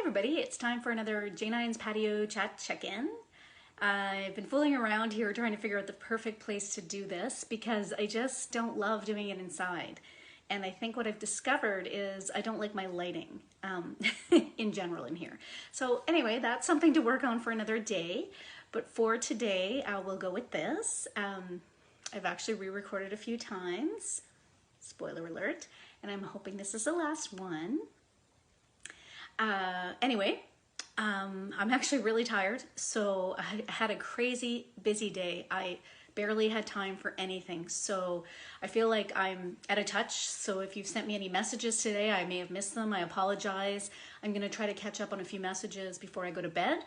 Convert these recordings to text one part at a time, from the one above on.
everybody, it's time for another J9’s Patio Chat check-in. I've been fooling around here trying to figure out the perfect place to do this because I just don't love doing it inside. And I think what I've discovered is I don't like my lighting in general in here. So anyway, that's something to work on for another day. But for today, we'll go with this. I've actually re-recorded a few times, spoiler alert, and I'm hoping this is the last one. Anyway, I'm actually really tired, so I had a crazy busy day. I barely had time for anything, so I feel like I'm out of touch. So if you've sent me any messages today, I may have missed them. I apologize. I'm gonna try to catch up on a few messages before I go to bed,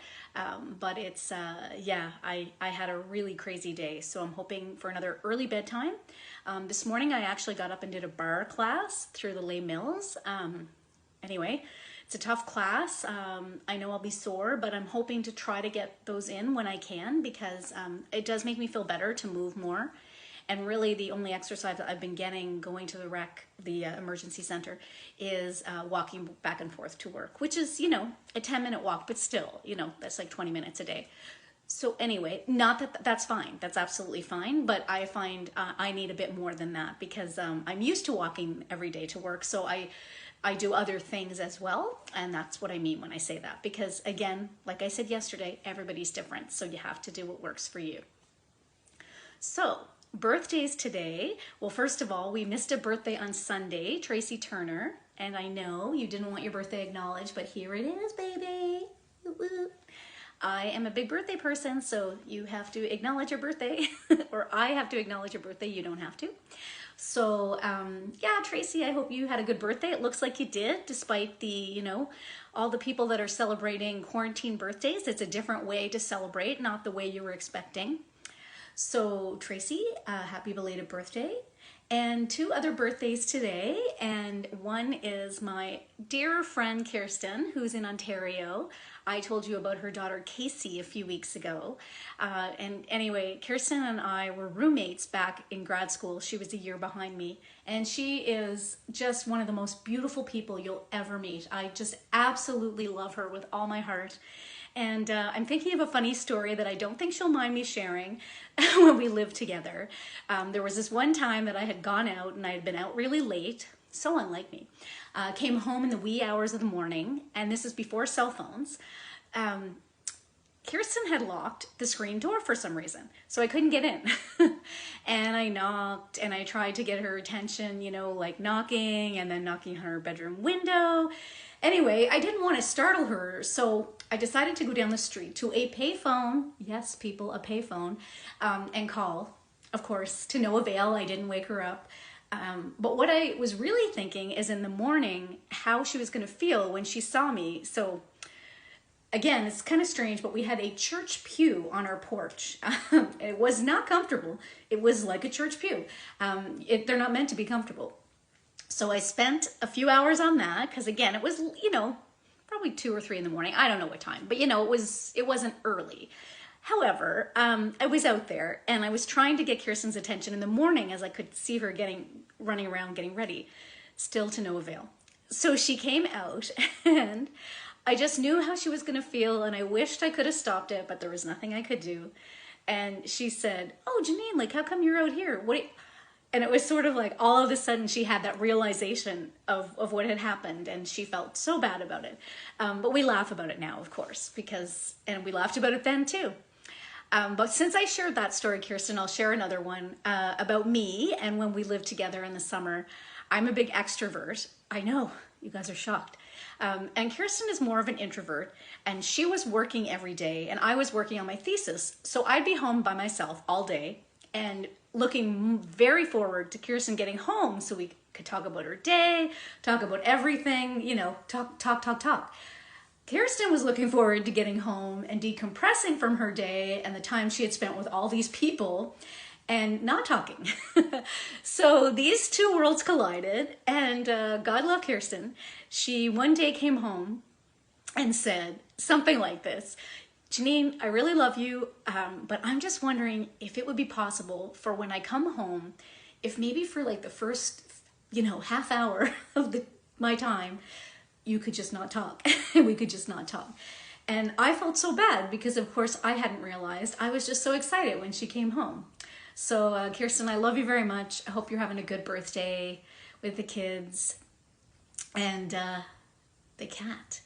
but it's, yeah, I had a really crazy day, so I'm hoping for another early bedtime. This morning I actually got up and did a bar class through the Les Mills. Anyway, it's a tough class. I know I'll be sore, but I'm hoping to try to get those in when I can because it does make me feel better to move more. And really the only exercise that I've been getting going to the emergency center is walking back and forth to work, which is, you know, a 10-minute walk, but still, you know, that's like 20 minutes a day. So anyway, not that that's fine, that's absolutely fine, but I find I need a bit more than that because I'm used to walking every day to work, so I do other things as well, and that's what I mean when I say that, because again, like I said yesterday, everybody's different, so you have to do what works for you. So, birthdays today. Well, first of all, we missed a birthday on Sunday, Tracy Turner, and I know you didn't want your birthday acknowledged, but here it is, baby. Woo-woo. I am a big birthday person, so you have to acknowledge your birthday, or I have to acknowledge your birthday, you don't have to. So, yeah, Tracy, I hope you had a good birthday. It looks like you did, despite the, you know, all the people that are celebrating quarantine birthdays. It's a different way to celebrate, not the way you were expecting. So, Tracy, happy belated birthday. And two other birthdays today, and one is my dear friend Kirsten, who's in Ontario. I told you about her daughter Casey a few weeks ago. And anyway, Kirsten and I were roommates back in grad school. She was a year behind me, and she is just one of the most beautiful people you'll ever meet. I just absolutely love her with all my heart. And I'm thinking of a funny story that I don't think she'll mind me sharing when we lived together. There was this one time that I had gone out and I had been out really late, so unlike me. Came home in the wee hours of the morning, and this is before cell phones. Kirsten had locked the screen door for some reason, so I couldn't get in. And I knocked and I tried to get her attention, you know, like knocking and then knocking on her bedroom window. Anyway, I didn't want to startle her, so I decided to go down the street to a payphone, yes, people, a payphone, and call. Of course, to no avail, I didn't wake her up. But what I was really thinking is in the morning, how she was going to feel when she saw me. So again, it's kind of strange, but we had a church pew on our porch. It was not comfortable. It was like a church pew. They're not meant to be comfortable. So I spent a few hours on that because again, it was, you know, probably 2 or 3 in the morning. I don't know what time, but you know, it wasn't early. However, I was out there and I was trying to get Kirsten's attention in the morning as I could see her running around getting ready, still to no avail. So she came out and I just knew how she was going to feel and I wished I could have stopped it, but there was nothing I could do. And she said, "Oh, Janine, like, how come you're out here? And it was sort of like all of a sudden she had that realization of what had happened and she felt so bad about it. But we laugh about it now, of course, and we laughed about it then too. But since I shared that story, Kirsten, I'll share another one about me and when we lived together in the summer. I'm a big extrovert. I know, you guys are shocked. And Kirsten is more of an introvert, and she was working every day and I was working on my thesis. So I'd be home by myself all day and looking very forward to Kirsten getting home so we could talk about her day, talk about everything, you know, talk. Kirsten was looking forward to getting home and decompressing from her day and the time she had spent with all these people and not talking. So these two worlds collided, and God love Kirsten. She one day came home and said something like this: "Janine, I really love you, but I'm just wondering if it would be possible for when I come home, if maybe for like the first, you know, half hour of my time, you could just not talk. We could just not talk. And I felt so bad because, of course, I hadn't realized. I was just so excited when she came home. So, Kirsten, I love you very much. I hope you're having a good birthday with the kids and the cat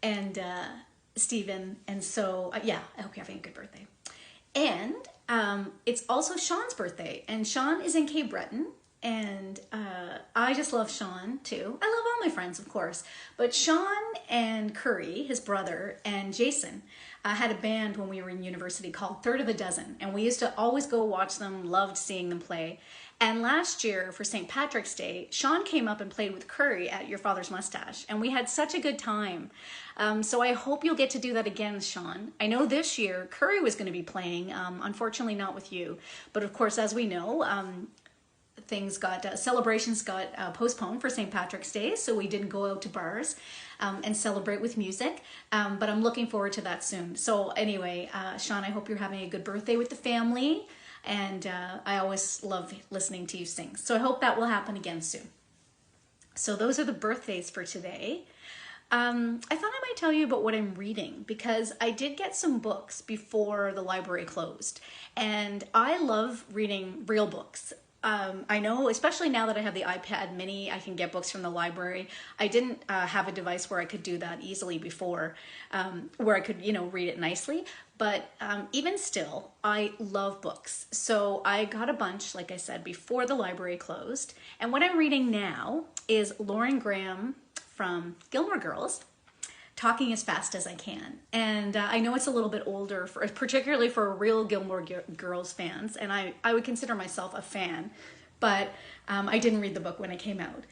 and Stephen. And so, yeah, I hope you're having a good birthday. And it's also Sean's birthday. And Sean is in Cape Breton. And I just love Sean too. I love all my friends, of course. But Sean and Curry, his brother, and Jason had a band when we were in university called Third of a Dozen. And we used to always go watch them, loved seeing them play. And last year for St. Patrick's Day, Sean came up and played with Curry at Your Father's Mustache. And we had such a good time. So I hope you'll get to do that again, Sean. I know this year Curry was going to be playing, unfortunately not with you. But of course, as we know, celebrations got postponed for St. Patrick's Day, so we didn't go out to bars and celebrate with music, but I'm looking forward to that soon. So anyway, Sean, I hope you're having a good birthday with the family, and I always love listening to you sing. So I hope that will happen again soon. So those are the birthdays for today. I thought I might tell you about what I'm reading because I did get some books before the library closed, and I love reading real books. I know, especially now that I have the iPad mini, I can get books from the library. I didn't have a device where I could do that easily before, where I could, read it nicely. But even still, I love books. So I got a bunch, like I said, before the library closed. And what I'm reading now is Lauren Graham from Gilmore Girls, Talking as Fast as I Can. And I know it's a little bit older, particularly for real Gilmore Girls fans, and I would consider myself a fan, but I didn't read the book when it came out.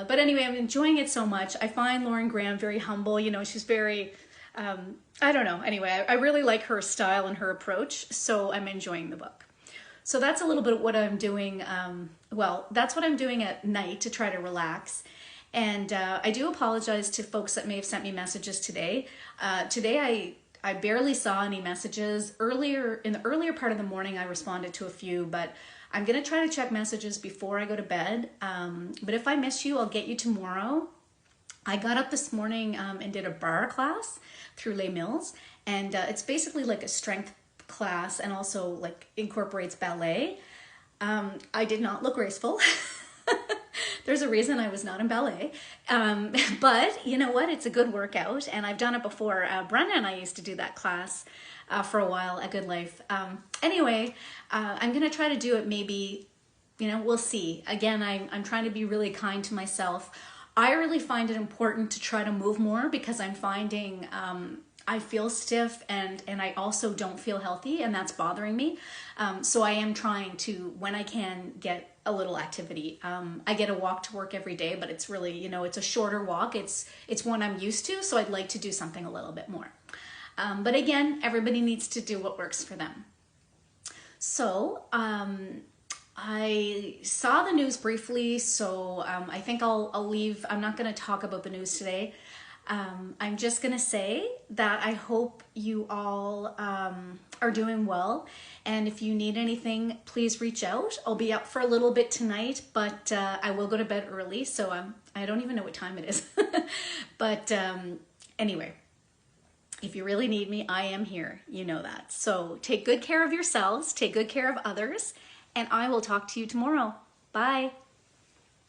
But anyway, I'm enjoying it so much. I find Lauren Graham very humble. She's very, I don't know. Anyway, I really like her style and her approach, so I'm enjoying the book. So that's a little bit of what I'm doing. That's what I'm doing at night to try to relax. And I do apologize to folks that may have sent me messages today. Today I barely saw any messages. In the earlier part of the morning I responded to a few, but I'm going to try to check messages before I go to bed. But if I miss you, I'll get you tomorrow. I got up this morning and did a bar class through Les Mills, and it's basically like a strength class and also like incorporates ballet. I did not look graceful. There's a reason I was not in ballet, but you know what? It's a good workout, and I've done it before. Brenda and I used to do that class for a while at Good Life. Anyway, I'm going to try to do it maybe, we'll see. Again, I'm trying to be really kind to myself. I really find it important to try to move more because I'm finding I feel stiff and I also don't feel healthy, and that's bothering me. So I am trying to, when I can, get a little activity. I get a walk to work every day, but it's really, it's a shorter walk. It's one I'm used to, so I'd like to do something a little bit more. But again, everybody needs to do what works for them. So I saw the news briefly, so I think I'll leave. I'm not going to talk about the news today. I'm just going to say that I hope you all are doing well. And if you need anything, please reach out. I'll be up for a little bit tonight, but I will go to bed early. So I don't even know what time it is. But anyway, if you really need me, I am here. You know that. So take good care of yourselves. Take good care of others. And I will talk to you tomorrow. Bye.